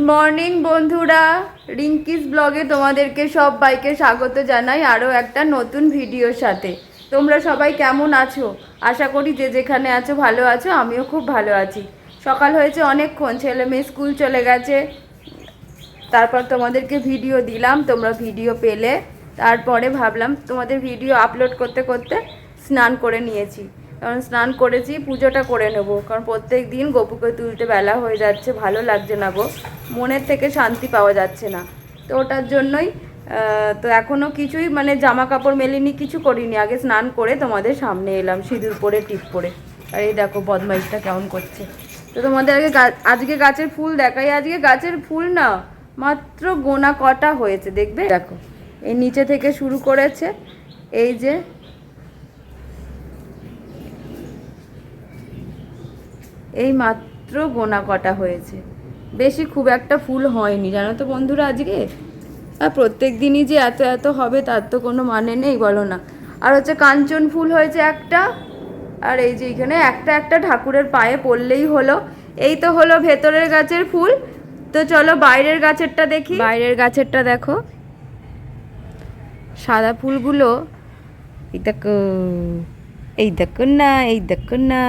Morning বন্ধুরা, রিঙ্কিস ব্লগে তোমাদেরকে সবাইকে স্বাগত জানাই আরও একটা নতুন ভিডিওর সাথে। তোমরা সবাই কেমন আছো? আশা করি যে যেখানে আছো ভালো আছো। আমিও খুব ভালো আছি। সকাল হয়েছে অনেকক্ষণ, ছেলে মেয়ে স্কুল চলে গেছে। তারপর তোমাদেরকে ভিডিও দিলাম, তোমরা ভিডিও পেলে। তারপরে ভাবলাম তোমাদের ভিডিও আপলোড করতে করতে স্নান করে নিয়েছি। কারণ স্নান করেছি, পুজোটা করে নেব। কারণ প্রত্যেক দিন গপুকে তুলতে বেলা হয়ে যাচ্ছে, ভালো লাগছে না গো, মনের থেকে শান্তি পাওয়া যাচ্ছে না। তো ওটার জন্যই তো এখনও কিছুই মানে জামা কাপড় মেলিনি, কিছু করিনি। আগে স্নান করে তোমাদের সামনে এলাম সিঁদুর পরে, টিপ পরে। আর এই দেখো বদমাইশটা কেমন করছে। তো তোমাদের আজকে গাছের ফুল দেখাই। আজকে গাছের ফুল না মাত্র গোনা কটা হয়েছে, দেখবে। দেখো এই নিচে থেকে শুরু করেছে, এই যে এই মাত্র গোনা কটা হয়েছে, বেশি খুব একটা ফুল হয়নি জানো তো বন্ধুরা আজকে। আর প্রত্যেক দিনই যে এত এত হবে তার তো কোনো মানে নেই, বলো না। আর হচ্ছে কাঞ্চন ফুল হয়েছে একটা। আর এই যে এখানে একটা একটা ঠাকুরের পায়ে পড়লেই হলো। এই তো হলো ভেতরের গাছের ফুল। তো চলো বাইরের গাছেরটা দেখি। বাইরের গাছেরটা দেখো, সাদা ফুলগুলো এই দেখো, এই দেখো না, এই দেখো না।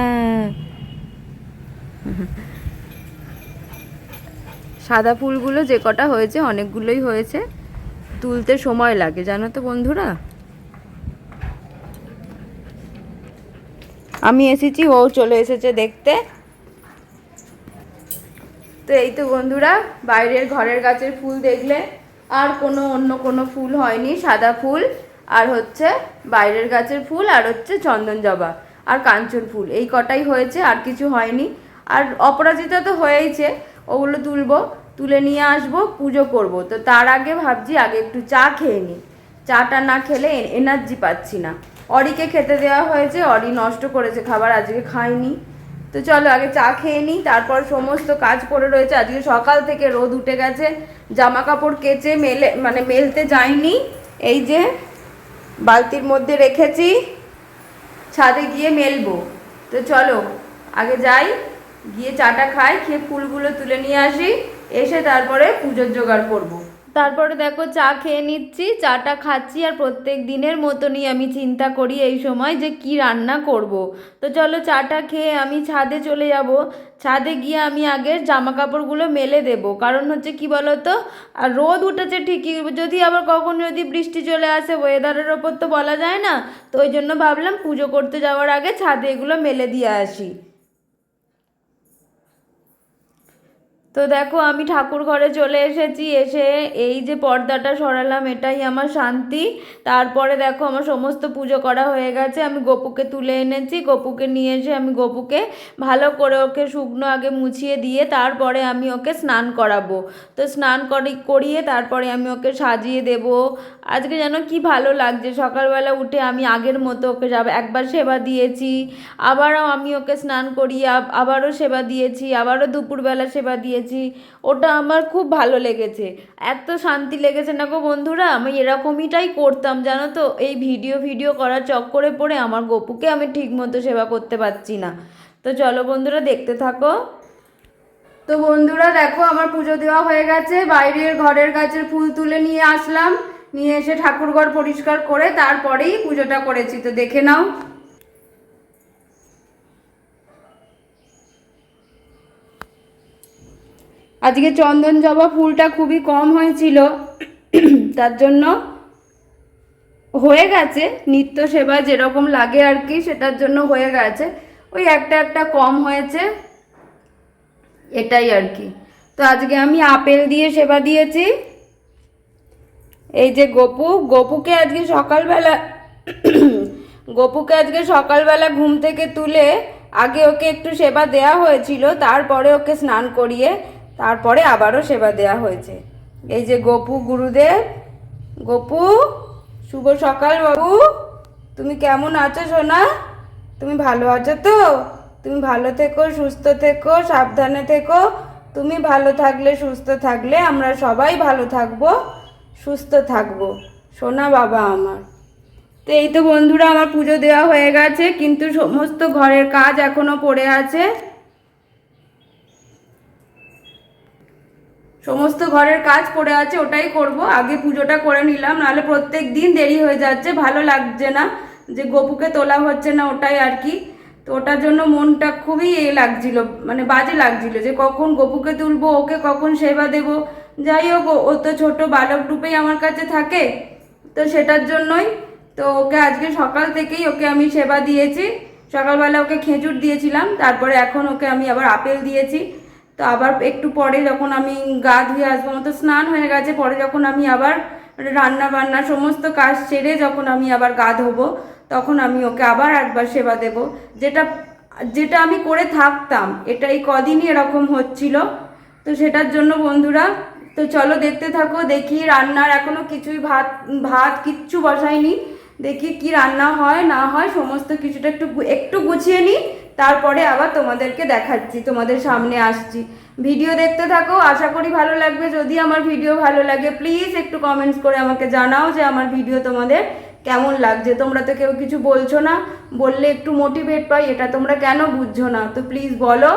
সাদা ফুলগুলো যে কটা হয়েছে অনেকগুলোই হয়েছে, তুলতে সময় লাগে জানো তো বন্ধুরা। আমি এসেছি, ও চলে এসেছে দেখতে। তো এই তো বন্ধুরা, বাইরের ঘরের গাছের ফুল দেখলে। আর অন্য কোনো ফুল হয়নি, সাদা ফুল আর হচ্ছে বাইরের গাছের ফুল আর হচ্ছে চন্দন জবা আর কাঞ্চন ফুল, এই কটাই হয়েছে, আর কিছু হয়নি। আর অপরাজিতা তো হয়েইছে, ওগুলো তুলবো, তুলে নিয়ে আসবো, পুজো করব। তো তার আগে ভাবছি আগে একটু চা খেয়ে নিই। চাটা না খেলে এনার্জি পাচ্ছি না। অরিকে খেতে দেওয়া হয়েছে, অরি নষ্ট করেছে খাবার, আজকে খাইনি। তো চলো আগে চা খেয়ে নিই, তারপর সমস্ত কাজ পড়ে রয়েছে। আজকে সকাল থেকে রোদ উঠে গেছে, জামা কাপড় কেচে মেলতে যাইনি। এই যে বালতির মধ্যে রেখেছি, ছাদে গিয়ে মেলবো। তো চলো আগে যাই, গিয়ে চাটা খাই, খেয়ে ফুলগুলো তুলে নিয়ে আসি, এসে তারপরে পুজোর জোগাড় করবো। তারপরে দেখো চা খেয়ে নিচ্ছি, চাটা খাচ্ছি। আর প্রত্যেক দিনের মতনই আমি চিন্তা করি এই সময় যে কি রান্না করব। তো চলো চাটা খেয়ে আমি ছাদে চলে যাব। ছাদে গিয়ে আমি আগে জামা কাপড়গুলো মেলে দেব। কারণ হচ্ছে কি বলো তো, আর রোদ উঠেছে ঠিকই, যদি আবার কখন যদি বৃষ্টি চলে আসে, ওয়েদারের ওপর তো বলা যায় না। তো ওই জন্য ভাবলাম পুজো করতে যাওয়ার আগে ছাদে এগুলো মেলে দিয়ে আসি। তো দেখো আমি ঠাকুর ঘরে চলে এসেছি, এসে এই যে পর্দাটা সরালাম, এটাই আমার শান্তি। তারপরে দেখো আমার সমস্ত পুজো করা হয়ে গেছে। আমি গপুকে তুলে এনেছি, গপুকে নিয়ে এসে আমি গপুকে ভালো করে ওকে শুকনো আগে মুছিয়ে দিয়ে তারপরে আমি ওকে স্নান করাবো। তো স্নান করিয়ে তারপরে আমি ওকে সাজিয়ে দেব। আজকে যেন কি ভালো লাগছে, সকালবেলা উঠে আমি আগের মতো ওকে একবার সেবা দিয়েছি, আবারও আমি ওকে স্নান করিয়ে আবারও সেবা দিয়েছি, আবারও দুপুরবেলা সেবা দিয়েছি। ওটা আমার খুব ভালো লেগেছে, এত শান্তি লেগেছে না গো বন্ধুরা। আমি এরকমইটাই করতাম জানো তো, এই ভিডিও করার চক্করে পড়ে আমার গপুকে আমি ঠিক মতো সেবা করতে পারছি না। তো চলো বন্ধুরা দেখতে থাকো। তো বন্ধুরা দেখো আমার পুজো দেওয়া হয়ে গেছে, বাইরের ঘরের গাছের ফুল তুলে নিয়ে আসলাম, নিয়ে এসে ঠাকুরঘর পরিষ্কার করে তারপরেই পুজোটা করেছি। তো দেখে নাও। আজকে চন্দন জবা ফুলটা খুবই কম হয়েছিল, তার জন্য হয়ে গেছে নিত্য সেবা যেরকম লাগে আর কি, সেটার জন্য হয়ে গেছে। ওই একটা একটা কম হয়েছে, এটাই আর কি। তো আজকে আমি আপেল দিয়ে সেবা দিয়েছি। এই যে গপুকে আজকে সকালবেলা ঘুম থেকে তুলে আগে ওকে একটু সেবা দেয়া হয়েছিল, তারপরে ওকে স্নান করিয়ে তারপরে আবারও সেবা দেয়া হয়েছে। এই যে গপু গুরুদেব, গপু শুভ সকাল বাবু, তুমি কেমন আছো সোনা? তুমি ভালো আছো তো? তুমি ভালো থেকো, সুস্থ থেকো, সাবধানে থেকো। তুমি ভালো থাকলে সুস্থ থাকলে আমরা সবাই ভালো থাকবো, সুস্থ থাকবো সোনা বাবা আমার। তো এই তো বন্ধুরা আমার পুজো দেওয়া হয়ে গেছে, কিন্তু সমস্ত ঘরের কাজ এখনো পড়ে আছে। সমস্ত ঘরের কাজ পড়ে আছে, ওটাই করব। আগে পুজোটা করে নিলাম, নাহলে প্রত্যেক দিন দেরি হয়ে যাচ্ছে, ভালো লাগছে না যে গপুকে তোলা হচ্ছে না, ওটাই আর কি। তো ওটার জন্য মনটা খুবই লাগছিল, মানে বাজে লাগছিল যে কখন গপুকে তুলবো, ওকে কখন সেবা দেব। যাই হোক, ও তো ছোট বালক রূপেই আমার কাছে থাকে, তো সেটার জন্যই তো ওকে আজকে সকাল থেকেই ওকে আমি সেবা দিয়েছি। সকালবেলা ওকে খেজুর দিয়েছিলাম, তারপরে এখন ওকে আমি আবার আপেল দিয়েছি। তো আবার একটু পরে যখন আমি গা ধুয়ে আসবো, মতো স্নান হয়ে গেছে, পরে যখন আমি আবার রান্না বান্না সমস্ত কাজ সেরে যখন আমি আবার গা ধোবো, তখন আমি ওকে আবার একবার সেবা দেব, যেটা যেটা আমি করে থাকতাম। এটা এই কদিনই এরকম হচ্ছিল, তো সেটার জন্য বন্ধুরা, তো চলো দেখতে থাকো। দেখি রান্নার এখনো কিছুই ভাত ভাত কিচ্ছু বসাইনি, দেখি কি রান্না হয় না হয়, সমস্ত কিছুটা একটু একটু গুছিয়ে নিই, তারপরে আবার তোমাদেরকে দেখাচ্ছি, তোমাদের সামনে আসছি। ভিডিও দেখতে থাকো, আশা করি ভালো লাগবে। যদি আমার ভিডিও ভালো লাগে প্লিজ একটু কমেন্টস করে আমাকে জানাও যে আমার ভিডিও তোমাদের কেমন লাগছে। তোমরা তো কেউ কিছু বলছো না, বললে একটু মোটিভেট পাই, এটা তোমরা কেন বুঝছো না? তো প্লিজ বলো।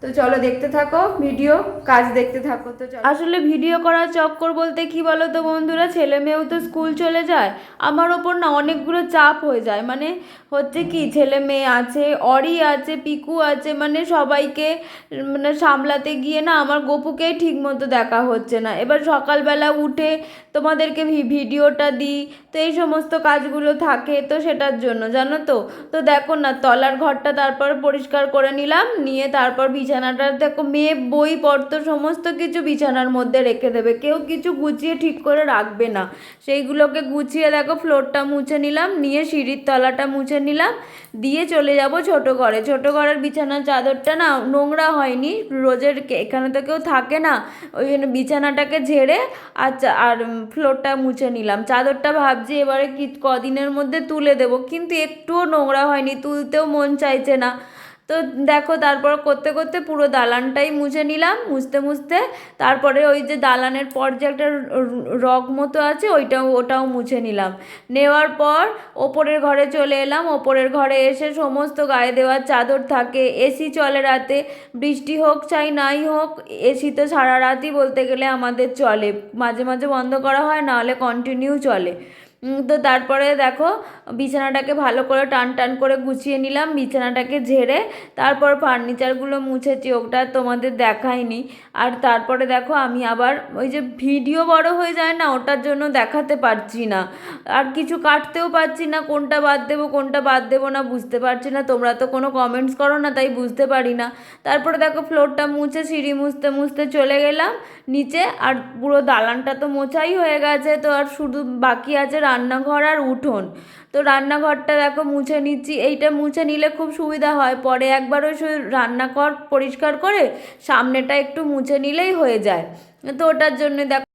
তো চলো দেখতে থাকো ভিডিও, কাজ দেখতে থাকো। তো আসলে ভিডিও করার চক্কর বলতে কি বলো তো বন্ধুরা, ছেলে মেয়েও তো স্কুল চলে যায়, আমার ওপর না অনেকগুলো চাপ হয়ে যায়। মানে হচ্ছে কি, ছেলে মেয়ে আছে, অরি আছে, পিকু আছে, মানে সবাইকে মানে সামলাতে গিয়ে না আমার গপুকেই ঠিক মতো দেখা হচ্ছে না। এবার সকালবেলা উঠে তোমাদেরকে ভিডিওটা দিই, তো এই সমস্ত কাজগুলো থাকে, তো সেটার জন্য জানো তো। তো দেখো না, তলার ঘরটা তারপর পরিষ্কার করে নিলাম, নিয়ে তারপর বিছানাটা দেখো, মেয়ে বইপত্র সমস্ত কিছু বিছানার মধ্যে রেখে দেবে, কেউ কিছু গুছিয়ে ঠিক করে রাখবে না। সেইগুলোকে গুছিয়ে দেখো ফ্লোরটা মুছে নিলাম, নিয়ে সিঁড়ির তলাটা মুছে নিলাম, দিয়ে চলে যাব ছোট ঘরে। ছোট ঘরের বিছানার চাদরটা না নোংরা হয়নি, রোজের এখানে তো কেউ থাকে না, ওই জন্য বিছানাটাকে ঝেড়ে আর ফ্লোরটা মুছে নিলাম। চাদরটা ভাবছি এবারে কি কদিনের মধ্যে তুলে দেব, কিন্তু একটুও নোংরা হয়নি, তুলতেও মন চাইছে না। তো দেখো তারপর করতে করতে পুরো দালানটাই মুছে নিলাম, মুছতে মুছতে তারপরে ওই যে দালানের পর যে একটা রগ মতো আছে, ওটাও মুছে নিলাম। নেওয়ার পর ওপরের ঘরে চলে এলাম। ওপরের ঘরে এসে সমস্ত গায়ে দেওয়ার চাদর থাকে, এসি চলে রাতে, বৃষ্টি হোক চাই নাই হোক, এসি তো সারা রাতই বলতে গেলে আমাদের চলে, মাঝে মাঝে বন্ধ করা হয়, নাহলে কন্টিনিউ চলে। তো তারপরে দেখো বিছানাটাকে ভালো করে টান টান করে গুছিয়ে নিলাম, বিছানাটাকে ঝেড়ে তারপর ফার্নিচারগুলো মুছেছি, ওটা তোমাদের দেখাইনি। আর তারপরে দেখো আমি আবার ওই যে ভিডিও বড় হয়ে যায় না, ওটার জন্য দেখাতে পারছি না, আর কিছু কাটতেও পারছি না, কোনটা বাদ দেবো কোনটা বাদ দেবো না বুঝতে পারছি না। তোমরা তো কোনো কমেন্টস করো না, তাই বুঝতে পারি না। তারপরে দেখো ফ্লোরটা মুছে সিঁড়ি মুছতে মুছতে চলে গেলাম নিচে, আর পুরো দালানটা তো মোছাই হয়ে গেছে, তো আর শুধু বাকি আছে রান্নাঘর আর উঠোন। তো রান্নাঘরটা দেখো মুছে নিচ্ছি, এইটা মুছে নিলে খুব সুবিধা হয়, পরে একবার ওই রান্নাঘর পরিষ্কার করে সামনেটা একটু মুছে নিলেই হয়ে যায়। তো ওটার জন্য দেখো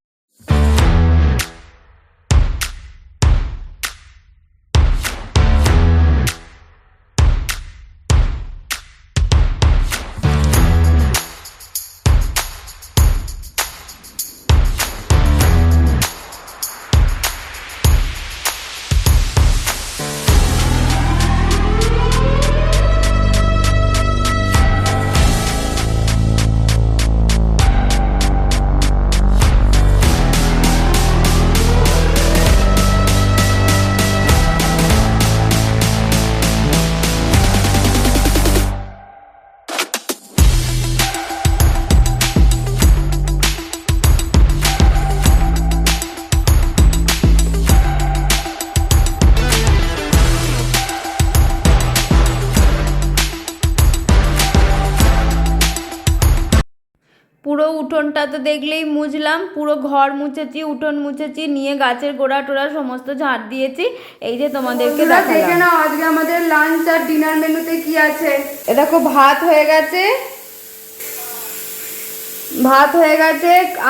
পুরো উঠোনটা তো দেখলেই মুছলাম, পুরো ঘর মুছেছি, উঠোন মুছেছি, নিয়ে গাছের গোড়া টোড়া সমস্ত ঝাড় দিয়েছি। এই যে তোমাদেরকে দেখে নাও আজকে আমাদের লাঞ্চ আর ডিনার মেনুতে কি আছে। এ দেখো ভাত হয়ে গেছে,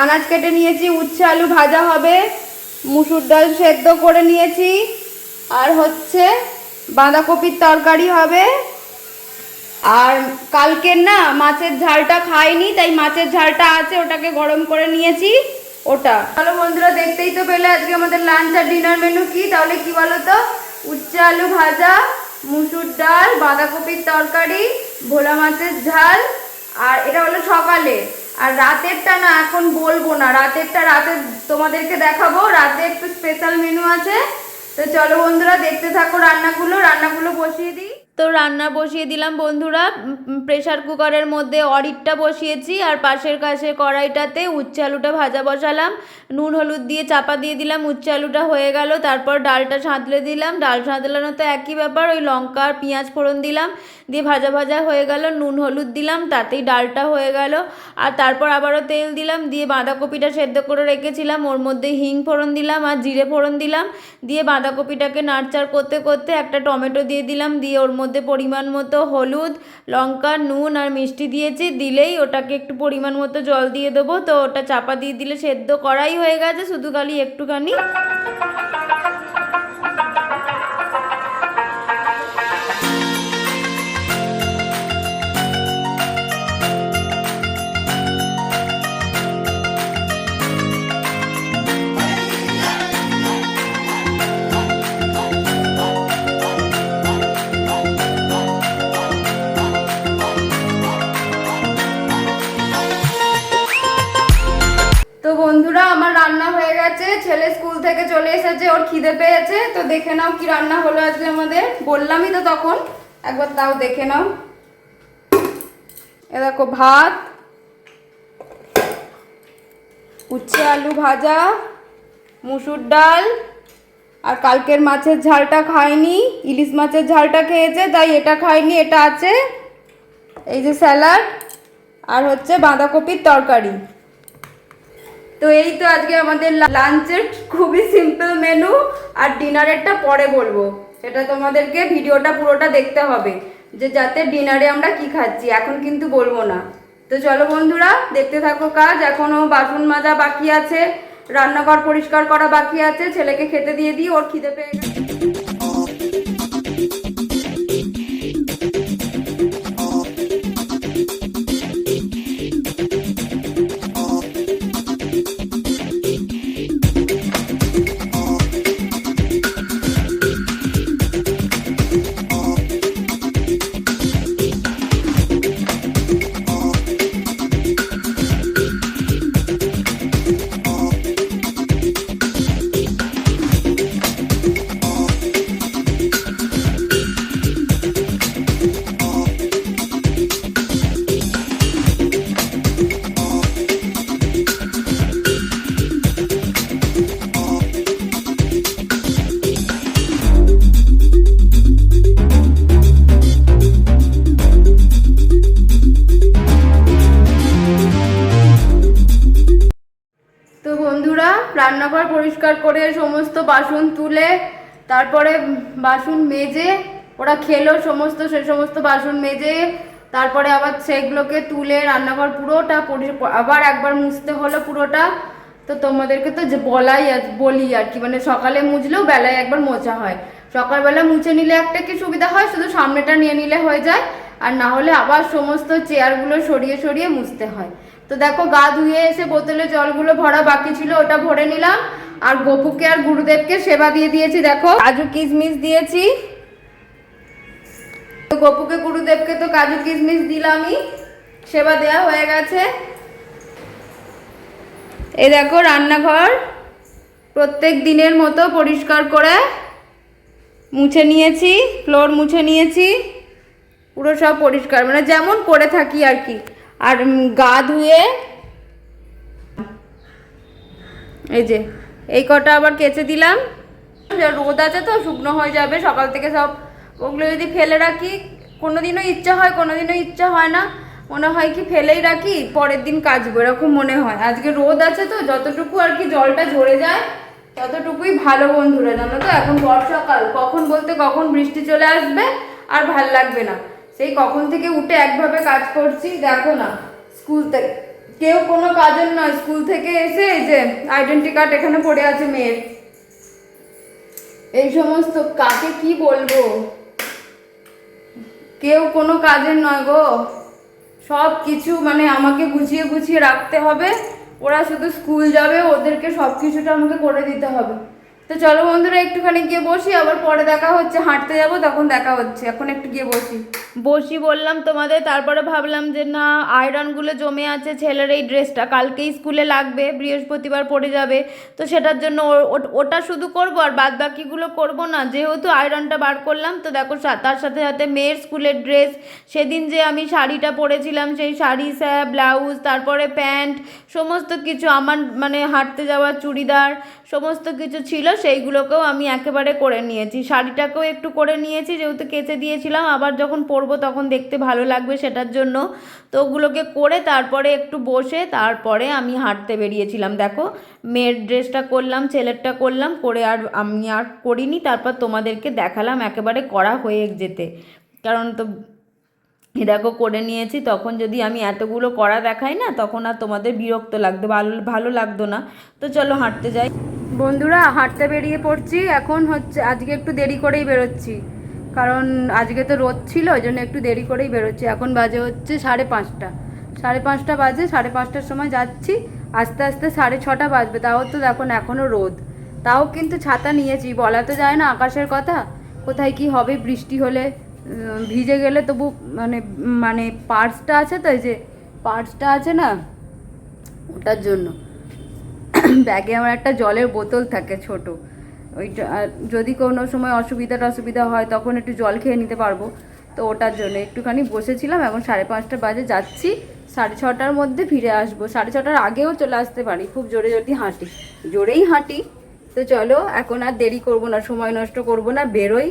আনাজ কেটে নিয়েছি, উচ্ছে আলু ভাজা হবে, মুসুর ডাল সেদ্ধ করে নিয়েছি, আর হচ্ছে বাঁধাকপির তরকারি হবে। আর কালকের না মাছের ঝালটা খাইনি, তাই মাছের ঝালটা আছে, ওটাকে গরম করে নিয়েছি ওটা। ভালো বন্ধুরা, দেখতেই তো পেলে আজকে আমাদের লাঞ্চ আর ডিনার মেনু কি, তাহলে কি বলো তো, উচ্ছে আলু ভাজা, মুসুর ডাল, বাঁধাকপির তরকারি, ভোলা মাছের ঝাল, আর এটা হলো সকালে। আর রাতেরটা না এখন বলবো না, রাতেরটা রাতে তোমাদেরকে দেখাবো। রাতে একটু স্পেশাল মেনু আছে। তো চলো বন্ধুরা দেখতে থাকো রান্নাগুলো বসিয়ে দিই। তো রান্না বসিয়ে দিলাম বন্ধুরা। প্রেসার কুকারের মধ্যে অরিটটা বসিয়েছি আর পাশের কাছে কড়াইটাতে উচ্ছে আলুটা ভাজা বসালাম। নুন হলুদ দিয়ে চাপা দিয়ে দিলাম, উচ্ছে আলুটা হয়ে গেল। তারপর ডালটা সাঁতলে দিলাম, ডাল সাঁতলানো তো একই ব্যাপার, ওই লঙ্কা আর পেঁয়াজ ফোড়ন দিলাম, দিয়ে ভাজা ভাজা হয়ে গেল। নুন হলুদ দিলাম, তাতেই ডালটা হয়ে গেল। আর তারপর আবারও তেল দিলাম, দিয়ে বাঁধাকপিটা সেদ্ধ করে রেখেছিলাম ওর মধ্যে হিং ফোড়ন দিলাম আর জিরে ফোড়ন দিলাম, দিয়ে বাঁধাকপিটাকে নাড়চাড় করতে করতে একটা টমেটো দিয়ে দিলাম, দিয়ে ওর মধ্যে পরিমাণ মতো হলুদ, লঙ্কা, নুন আর মিষ্টি দিয়েছি। দিলেই ওটাকে একটু পরিমাণ মতো জল দিয়ে দেবো। তো ওটা চাপা দিয়ে দিলে সেদ্ধ করাই হয়ে গেছে, শুধু খালি একটুখানি বন্ধুরা আমার রান্না হয়ে গেছে। ছেলে স্কুল থেকে চলে এসেছে, ওর খিদে পেয়েছে। তো দেখে নাও কি রান্না হলো আজকে আমাদের। বললামই তো তখন, একবার তাও দেখে নাও। এ দেখো ভাত, উচ্ছে আলু ভাজা, মুসুর ডাল, আর কালকের মাছের ঝালটা খায়নি, ইলিশ মাছের ঝালটা খেয়েছে তাই এটা খায়নি, এটা আছে। এই যে স্যালাড আর হচ্ছে বাঁধাকপির তরকারি। তো এই তো আজকে আমাদের লাঞ্চের খুবই সিম্পল মেনু। আর ডিনারেরটা পরে বলবো, সেটা তোমাদেরকে ভিডিওটা পুরোটা দেখতে হবে, যে যাতে ডিনারে আমরা কি খাচ্ছি। এখন কিন্তু বলবো না। তো চলো বন্ধুরা দেখতে থাকো কাজ। এখনও বাসন মাজা বাকি আছে, রান্নাঘর পরিষ্কার করা বাকি আছে। ছেলেকে খেতে দিয়ে দিই, ওর খিদে পেয়ে গেছে। রান্নাঘর পরিষ্কার করে সমস্ত বাসন তুলে তারপরে বাসন মেজে, ওরা খেলো সমস্ত, সে সমস্ত বাসন মেজে তারপরে আবার সেগুলোকে তুলে রান্নাঘর পুরোটা আবার একবার মুছতে হলো পুরোটা। তো তোমাদেরকে তো বলি আর কি, মানে সকালে মুছলেও বেলায় একবার মোছা হয়। সকালবেলা মুছে নিলে একটা কি সুবিধা হয়, শুধু সামনেটা নিয়ে নিলে হয়ে যায়, আর না হলে আবার সমস্ত চেয়ারগুলো সরিয়ে সরিয়ে মুছতে হয়। তো দেখো গা ধুয়ে এসে বোতলে জলগুলো ভরা বাকি ছিল, ওটা ভরে নিলাম। আর গোপুকে আর গুরুদেবকে সেবা দিয়ে দিয়েছি। দেখো কাজু কিশমিশ দিয়েছি, তো গোপুকে গুরুদেবকে তো কাজু কিশমিশ দিলামই, সেবা দেওয়া হয়ে গেছে। এই দেখো রান্নাঘর প্রত্যেক দিনের মতো পরিষ্কার করে মুছে নিয়েছি, ফ্লোর মুছে নিয়েছি, পুরো সব পরিষ্কার, মানে যেমন করে থাকি আর কি। আর গা ধুয়ে এই যে এই কটা আবার কেচে দিলাম। রোদ আছে তো শুকনো হয়ে যাবে সকাল থেকে সব। ওগুলো যদি ফেলে রাখি, কোনোদিনও ইচ্ছা হয় কোনোদিনও ইচ্ছা হয় না, মনে হয় কি ফেলেই রাখি পরের দিন কাচবো, এরকম মনে হয়। আজকে রোদ আছে তো যতটুকু আর কি জলটা ঝরে যায় ততটুকুই ভালো বন্ধুরা, জানো তো। এখন বর্ষাকাল, কখন বলতে কখন বৃষ্টি চলে আসবে আর ভাল লাগবে না। সেই কখন থেকে উঠে একভাবে কাজ করছি, দেখো না। স্কুল থেকে কেউ কোনো কাজের নয়, স্কুল থেকে এসে এই যে আইডেন্টি কার্ড এখানে পড়ে আছে মেয়ের, এই সমস্ত কাকে কি বলবো, কেউ কোনো কাজের নয় গো। সব কিছু মানে আমাকে গুছিয়ে গুছিয়ে রাখতে হবে। ওরা শুধু স্কুল যাবে, ওদেরকে সব কিছুটা আমাকে করে দিতে হবে। তো চলো বন্ধুরা একটুখানি গিয়ে বসি, আবার পরে দেখা হচ্ছে। হাঁটতে যাবো তখন দেখা হচ্ছে, এখন একটু গিয়ে বসি। বসি বললাম তোমাদের, তারপরে ভাবলাম যে না, আয়রনগুলো জমে আছে ছেলের এই ড্রেসটা কালকেই স্কুলে লাগবে, বৃহস্পতিবার পড়ে যাবে, তো সেটার জন্য ওটা শুধু করব আর বাদ বাকিগুলো করব না। যেহেতু আয়রনটা বার করলাম, তো দেখো তার সাথে সাথে মেয়ের স্কুলের ড্রেস, সেদিন যে আমি শাড়িটা পরেছিলাম সেই শাড়ি, ব্লাউজ, তারপরে প্যান্ট, সমস্ত কিছু আমার মানে হাঁটতে যাওয়ার চুড়িদার সমস্ত কিছু ছিল, সেইগুলোকেও আমি একেবারে করে নিয়েছি। শাড়িটাকেও একটু করে নিয়েছি, যেহেতু কেচে দিয়েছিলাম, আবার যখন পরবো তখন দেখতে ভালো লাগবে সেটার জন্য। তো ওগুলোকে করে তারপরে একটু বসে তারপরে আমি হাঁটতে বেরিয়েছিলাম। দেখো মেয়ের ড্রেসটা করলাম, ছেলেরটা করলাম, করে আর আমি আর করিনি। তারপর তোমাদেরকে দেখালাম একেবারে করা হয়ে যেতে, কারণ তো দেখো করে নিয়েছি। তখন যদি আমি এতগুলো করা দেখাই না, তখন আর তোমাদের বিরক্ত লাগতো, ভালো লাগতো না। তো চলো হাঁটতে যাই বন্ধুরা, হাঁটতে বেরিয়ে পড়ছি। এখন হচ্ছে আজকে একটু দেরি করেই বেরোচ্ছি, কারণ আজকে তো রোদ ছিল, ওই জন্য একটু দেরি করেই বেরোচ্ছি। এখন বাজে হচ্ছে 5:30, 5:30 বাজে। 5:30টার সময় যাচ্ছি, আস্তে আস্তে 6:30 বাজবে। তাও তো দেখো না এখনও রোদ, তাও কিন্তু ছাতা নিয়েছি। বলা তো যায় না আকাশের কথা, কোথায় কি হবে, বৃষ্টি হলে ভিজে গেলে তবু মানে মানে পার্সটা আছে তো, এই যে পার্সটা আছে না, ওটার জন্য ব্যাগে আমার একটা জলের বোতল থাকে ছোট, ওইটা যদি কোনো সময় অসুবিধা হয় তখন একটু জল খেয়ে নিতে পারবো। তো ওটার জন্য একটুখানি বসেছিলাম। এখন 5:30 বাজে, যাচ্ছি 6:30টার মধ্যে ফিরে আসবো। 6:30টার আগেও চলে আসতে পারি, খুব জোরে জোরেই হাঁটি। তো চলো এখন আর দেরি করব না, সময় নষ্ট করব না, বেরোই,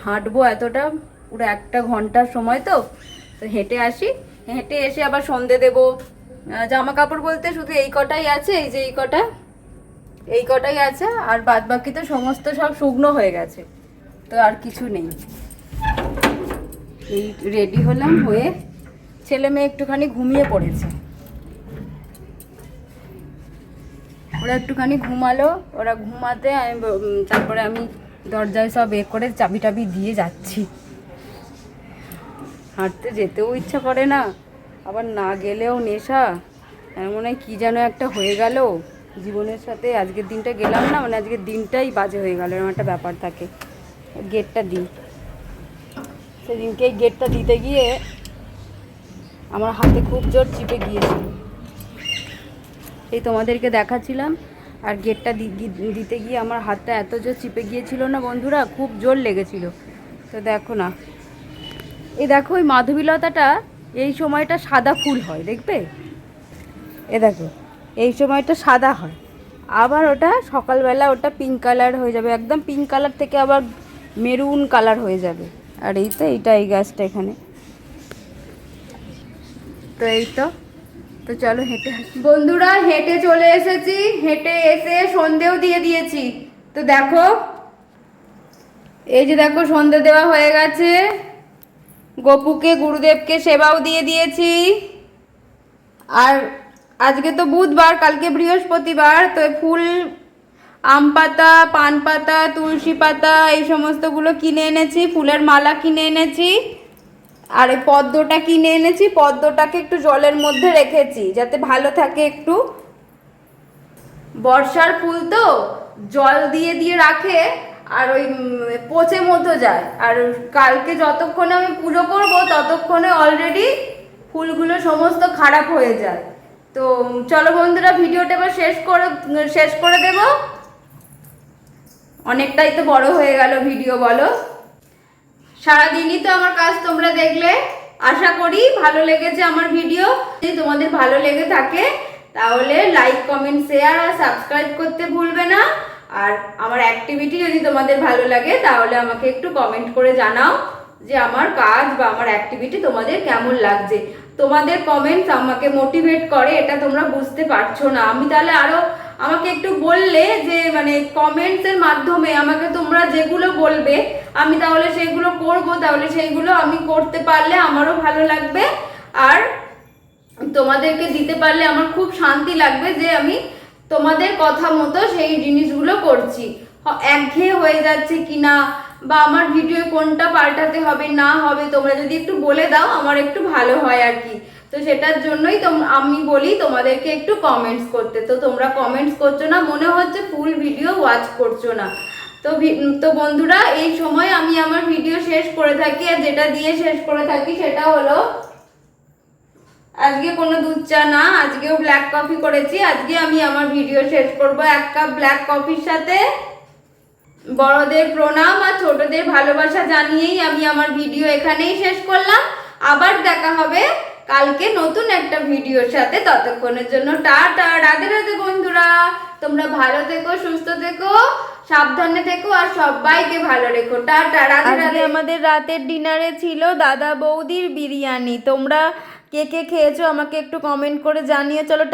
হাঁটবো এতটা, পুরো 1 ঘন্টার সময়। তো হেঁটে আসি, হেঁটে এসে আবার সন্ধে দেবো। জামা কাপড় বলতে শুধু এই কটাই আছে, এই যে এই কটাই আছে, আর বাদ বাকি তো সমস্ত সব শুকনো হয়ে গেছে, তো আর কিছু নেই। এই রেডি হলাম, হয়ে ছেলে মেয়ে একটুখানি ঘুমিয়ে পড়েছে, ওরা একটুখানি ঘুমালো। ওরা ঘুমাতে তারপরে আমি দরজায় সব করে চাবি টাবি দিয়ে যাচ্ছি। হাঁটতে যেতেও ইচ্ছা করে না, আবার না গেলেও নেশা, এমন হয় কী যেন একটা হয়ে গেল জীবনের সাথে। আজকের দিনটা গেলাম না, মানে আজকের দিনটাই বাজে হয়ে গেল, এরকম একটা ব্যাপার থাকে। গেটটা দিই, সেদিনকে এই গেটটা দিতে গিয়ে আমার হাতে খুব জোর চিপে গিয়েছিল, এই তোমাদেরকে দেখাচ্ছিলাম। আর গেটটা দিতে গিয়ে আমার হাতটা এত জোর চিপে গিয়েছিল না বন্ধুরা, খুব জোর লেগেছিল। তো দেখো না, এই দেখো ওই মাধবীলতাটা এই সময়টা সাদা ফুল হয়, দেখবে? এ দেখো এই সময়টা সাদা হয়, আবার ওটা সকালবেলা ওটা পিঙ্ক কালার হয়ে যাবে, একদম পিঙ্ক কালার থেকে আবার মেরুন কালার হয়ে যাবে। আর এই তো এই গাছটা এখানে, তো এই তো চলো হেঁটে আসি বন্ধুরা। হেঁটে চলে এসেছি, হেঁটে এসে সন্ধেও দিয়ে দিয়েছি। তো দেখো এই যে দেখো সন্ধে দেওয়া হয়ে গেছে, গপুকে গুরুদেবকে সেবাও দিয়ে দিয়েছি। আর আজকে তো বুধবার, কালকে বৃহস্পতিবার, তো ফুল, আম পাতা, পান পাতা, তুলসী পাতা, এই সমস্তগুলো কিনে এনেছি, ফুলের মালা কিনে এনেছি। আর এই পদ্মটা কিনে এনেছি, পদ্মটাকে একটু জলের মধ্যে রেখেছি যাতে ভালো থাকে একটু। বর্ষার ফুল তো জল দিয়ে দিয়ে রাখে আর ওই পচে মতো যায়, আর কালকে যতক্ষণে আমি পুজো করব ততক্ষণে অলরেডি ফুলগুলো সমস্ত খারাপ হয়ে যায়। তো চলো বন্ধুরা, ভিডিওটা এবার শেষ করে দেব, অনেকটাই তো বড় হয়ে গেল ভিডিও, বলো? সারাদিনই তো আমার কাজ তোমরা দেখলে, আশা করি ভালো লেগেছে আমার ভিডিও। যদি তোমাদের ভালো লেগে থাকে তাহলে লাইক, কমেন্ট, শেয়ার আর সাবস্ক্রাইব করতে ভুলবে না। আর আমার অ্যাক্টিভিটি যদি তোমাদের ভালো লাগে তাহলে আমাকে একটু কমেন্ট করে জানাও যে আমার কাজ বা আমার অ্যাক্টিভিটি তোমাদের কেমন লাগছে। তোমাদের কমেন্টস আমাকে মোটিভেট করে, এটা তোমরা বুঝতে পারছো না। আমি তাহলে আরো, আমাকে একটু বললে যে মানে কমেন্টসের মাধ্যমে আমাকে তোমরা যেগুলো বলবে আমি তাহলে সেগুলো করব, তাহলে সেইগুলো আমি করতে পারলে আমারও ভালো লাগবে, আর তোমাদেরকে দিতে পারলে আমার খুব শান্তি লাগবে যে আমি তোমাদের কথা মতো সেই জিনিসগুলো করছি। একঘেয়ে হয়ে যাচ্ছে কিনা বা আমার ভিডিও কোনটা পাল্টাতে হবে না হবে তোমরা যদি একটু বলে দাও আমার একটু ভালো হয় আর কি। তো সেটার জন্যই আমি বলি তোমাদেরকে একটু কমেন্টস করতে। তো তোমরা কমেন্টস করছো না, মনে হচ্ছে ফুল ভিডিও ওয়াচ করছো না। তো বন্ধুরা এই সময় আমি আমার ভিডিও শেষ করে থাকি, আর যেটা দিয়ে শেষ করে থাকি সেটা হলো আজকে কোনো দুধ চা না, আজকেও ব্ল্যাক কফি করেছি। আজকে আমি আমার ভিডিও শেষ করব 1 কাপ ব্ল্যাক কফির সাথে। বড়দের প্রণাম আর ছোটদের ভালোবাসা জানিয়েই আমি আমার ভিডিও এখানেই শেষ করলাম। আবার দেখা হবে কালকে নতুন একটা ভিডিওর সাথে। ততক্ষণের জন্য টাটা, রাধে রাধে বন্ধুরা। তোমরা ভালো থেকো, সুস্থ থেকো, সাবধানে থেকো আর সবাইকে ভালো রেখো। টাটা, রাধে রাধে। আমাদের রাতের ডিনারে ছিল দাদা বৌদির বিরিয়ানি। তোমরা কে কে খেয়েছো আমাকে একটু কমেন্ট করে জানিয়ে। চলো।